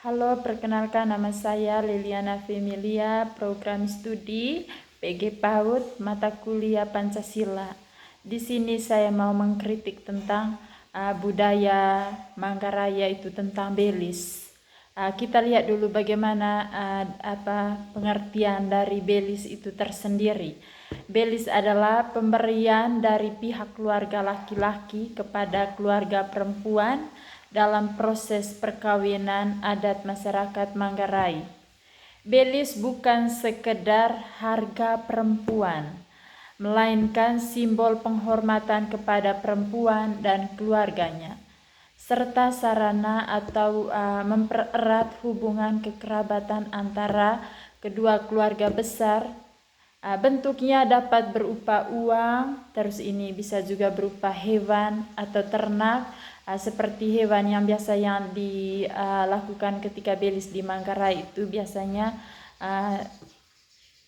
Halo, perkenalkan nama saya Liliana Femilia, program studi PG PAUD, mata kuliah Pancasila. Di sini saya mau mengkritik tentang budaya Manggarai, yaitu tentang Belis. Kita lihat dulu bagaimana pengertian dari Belis itu tersendiri. Belis adalah pemberian dari pihak keluarga laki-laki kepada keluarga perempuan dalam proses perkawinan adat masyarakat Manggarai. Belis bukan sekedar harga perempuan, melainkan simbol penghormatan kepada perempuan dan keluarganya, serta sarana atau mempererat hubungan kekerabatan antara kedua keluarga besar. Bentuknya dapat berupa uang, terus ini bisa juga berupa hewan atau ternak, seperti hewan yang biasa yang dilakukan ketika Belis di Manggarai itu biasanya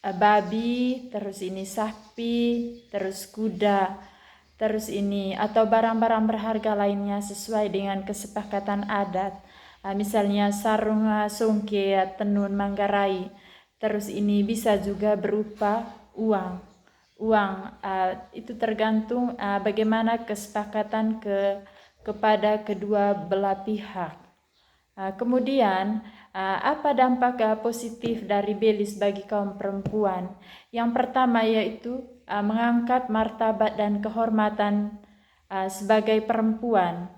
babi, terus ini sapi, terus kuda, terus ini atau barang-barang berharga lainnya sesuai dengan kesepakatan adat. Misalnya sarung songke tenun Manggarai. Terus ini bisa juga berupa uang. Itu tergantung bagaimana kesepakatan kepada kedua belah pihak. Kemudian apa dampak positif dari Belis bagi kaum perempuan? Yang pertama yaitu mengangkat martabat dan kehormatan sebagai perempuan.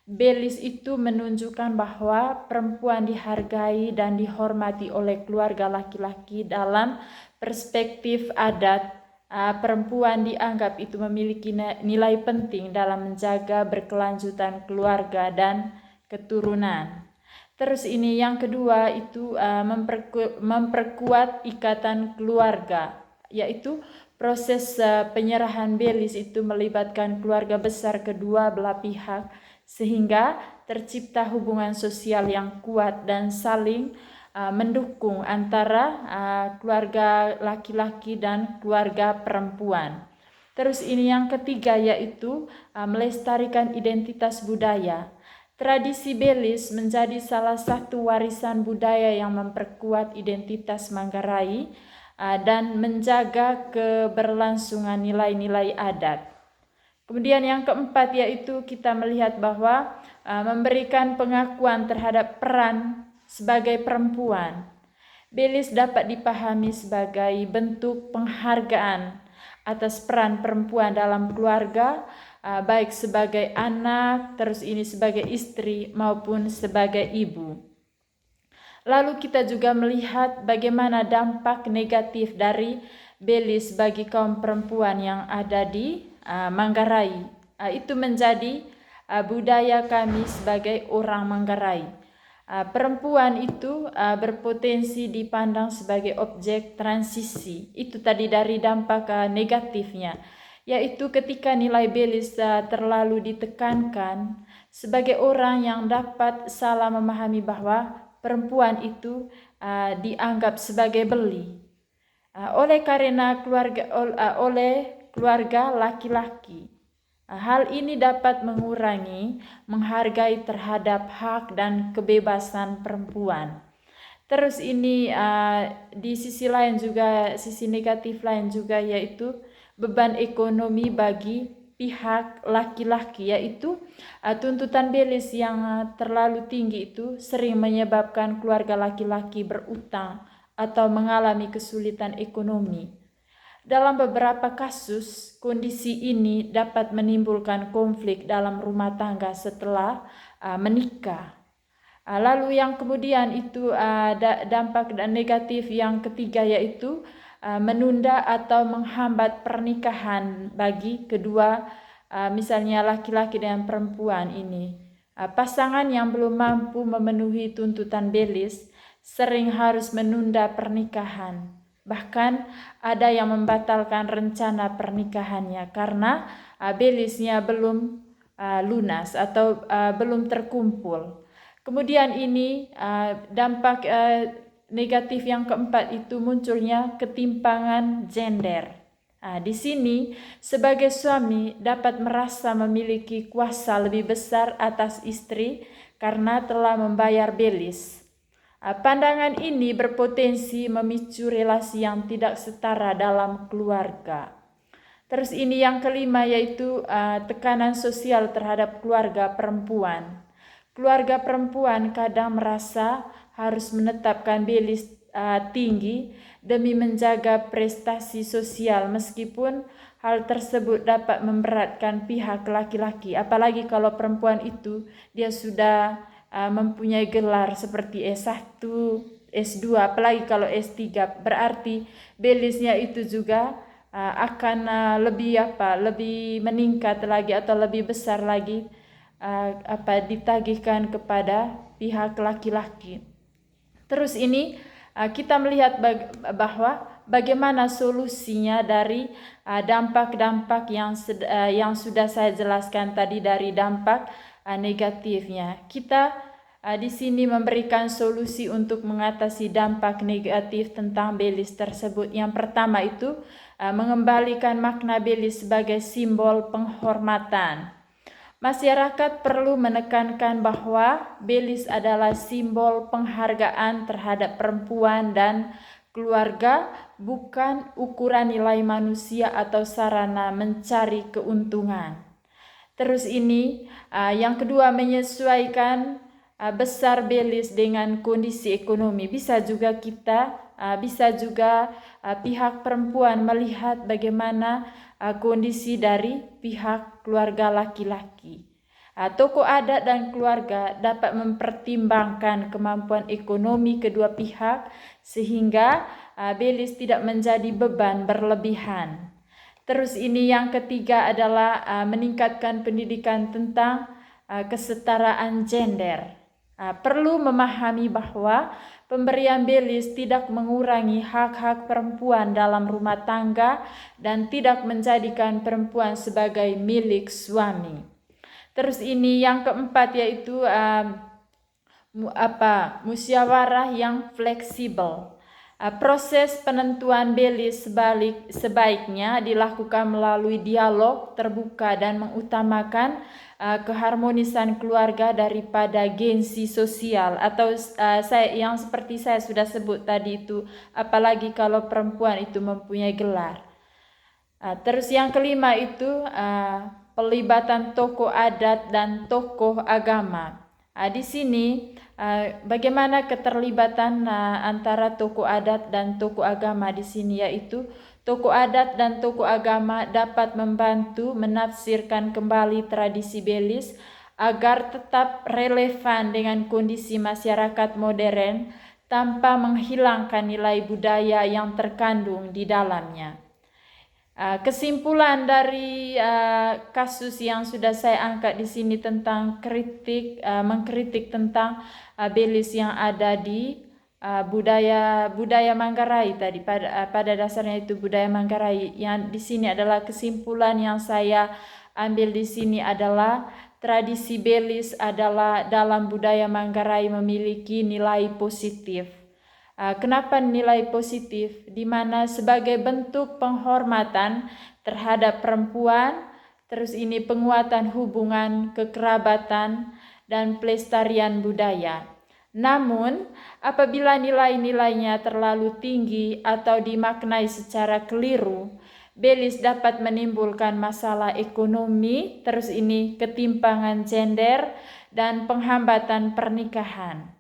Belis itu menunjukkan bahwa perempuan dihargai dan dihormati oleh keluarga laki-laki. Dalam perspektif adat, perempuan dianggap itu memiliki nilai penting dalam menjaga berkelanjutan keluarga dan keturunan. Terus ini yang kedua itu memperkuat ikatan keluarga, yaitu proses penyerahan Belis itu melibatkan keluarga besar kedua belah pihak, sehingga tercipta hubungan sosial yang kuat dan saling mendukung antara keluarga laki-laki dan keluarga perempuan. Terus ini yang ketiga yaitu melestarikan identitas budaya. Tradisi Belis menjadi salah satu warisan budaya yang memperkuat identitas Manggarai dan menjaga keberlangsungan nilai-nilai adat. Kemudian yang keempat yaitu kita melihat bahwa memberikan pengakuan terhadap peran sebagai perempuan. Belis dapat dipahami sebagai bentuk penghargaan atas peran perempuan dalam keluarga, baik sebagai anak, terus ini sebagai istri maupun sebagai ibu. Lalu kita juga melihat bagaimana dampak negatif dari Belis bagi kaum perempuan yang ada di Manggarai. Itu menjadi budaya kami sebagai orang Manggarai. Perempuan itu berpotensi dipandang sebagai objek transisi. Itu tadi dari dampak negatifnya, yaitu ketika nilai Belis terlalu ditekankan, sebagai orang yang dapat salah memahami bahwa perempuan itu dianggap sebagai beli oleh keluarga laki-laki. Hal ini dapat mengurangi menghargai terhadap hak dan kebebasan perempuan. Terus ini di sisi lain juga, sisi negatif lain juga yaitu beban ekonomi bagi pihak laki-laki, yaitu tuntutan Belis yang terlalu tinggi itu sering menyebabkan keluarga laki-laki berutang atau mengalami kesulitan ekonomi. Dalam beberapa kasus, kondisi ini dapat menimbulkan konflik dalam rumah tangga setelah menikah. Lalu yang kemudian itu dampak negatif yang ketiga yaitu menunda atau menghambat pernikahan bagi kedua, misalnya laki-laki dan perempuan ini. Pasangan yang belum mampu memenuhi tuntutan Belis sering harus menunda pernikahan. Bahkan ada yang membatalkan rencana pernikahannya karena Belisnya belum lunas atau belum terkumpul. Kemudian ini dampak negatif yang keempat itu munculnya ketimpangan gender. Di sini sebagai suami dapat merasa memiliki kuasa lebih besar atas istri karena telah membayar Belis. Pandangan ini berpotensi memicu relasi yang tidak setara dalam keluarga. Terus ini yang kelima, yaitu tekanan sosial terhadap keluarga perempuan. Keluarga perempuan kadang merasa harus menetapkan belis tinggi demi menjaga prestasi sosial, meskipun hal tersebut dapat memberatkan pihak laki-laki. Apalagi kalau perempuan itu dia sudah mempunyai gelar seperti S1, S2, apalagi kalau S3, berarti belisnya itu juga akan lebih meningkat lagi atau lebih besar lagi ditagihkan kepada pihak laki-laki. Terus ini kita melihat bahwa bagaimana solusinya dari dampak-dampak yang sudah saya jelaskan tadi, dari dampak negatifnya. Kita di sini memberikan solusi untuk mengatasi dampak negatif tentang belis tersebut. Yang pertama itu mengembalikan makna belis sebagai simbol penghormatan. Masyarakat perlu menekankan bahwa belis adalah simbol penghargaan terhadap perempuan dan keluarga, bukan ukuran nilai manusia atau sarana mencari keuntungan. Terus ini yang kedua, menyesuaikan besar belis dengan kondisi ekonomi. Bisa juga pihak perempuan melihat bagaimana kondisi dari pihak keluarga laki-laki. Tokoh adat dan keluarga dapat mempertimbangkan kemampuan ekonomi kedua pihak sehingga belis tidak menjadi beban berlebihan. Terus ini yang ketiga adalah meningkatkan pendidikan tentang kesetaraan gender. Perlu memahami bahwa pemberian belis tidak mengurangi hak-hak perempuan dalam rumah tangga dan tidak menjadikan perempuan sebagai milik suami. Terus ini yang keempat, yaitu musyawarah yang fleksibel. Proses penentuan belis sebaiknya dilakukan melalui dialog terbuka dan mengutamakan keharmonisan keluarga daripada gengsi sosial atau yang seperti saya sudah sebut tadi itu, apalagi kalau perempuan itu mempunyai gelar. Terus yang kelima itu pelibatan tokoh adat dan tokoh agama. Di sini bagaimana keterlibatan antara tokoh adat dan tokoh agama di sini, yaitu tokoh adat dan tokoh agama dapat membantu menafsirkan kembali tradisi belis agar tetap relevan dengan kondisi masyarakat modern tanpa menghilangkan nilai budaya yang terkandung di dalamnya. Kesimpulan dari kasus yang sudah saya angkat di sini tentang mengkritik tentang belis yang ada di budaya Manggarai tadi, pada dasarnya itu budaya Manggarai. Yang di sini adalah kesimpulan yang saya ambil di sini adalah tradisi belis adalah dalam budaya Manggarai memiliki nilai positif. Kenapa nilai positif? Di mana sebagai bentuk penghormatan terhadap perempuan, terus ini penguatan hubungan kekerabatan dan pelestarian budaya. Namun, apabila nilai-nilainya terlalu tinggi atau dimaknai secara keliru, belis dapat menimbulkan masalah ekonomi, terus ini ketimpangan gender dan penghambatan pernikahan.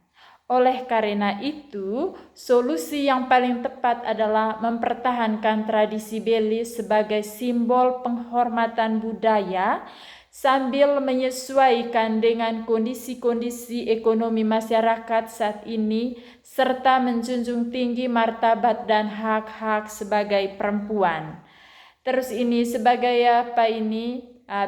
Oleh karena itu, solusi yang paling tepat adalah mempertahankan tradisi belis sebagai simbol penghormatan budaya sambil menyesuaikan dengan kondisi-kondisi ekonomi masyarakat saat ini serta menjunjung tinggi martabat dan hak-hak sebagai perempuan. Terus ini sebagai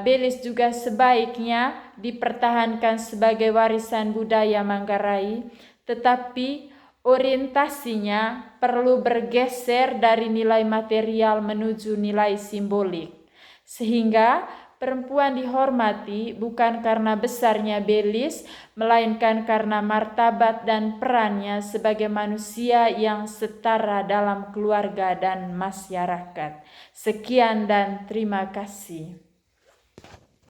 belis juga sebaiknya dipertahankan sebagai warisan budaya Manggarai, tetapi orientasinya perlu bergeser dari nilai material menuju nilai simbolik, sehingga perempuan dihormati bukan karena besarnya belis, melainkan karena martabat dan perannya sebagai manusia yang setara dalam keluarga dan masyarakat. Sekian dan terima kasih.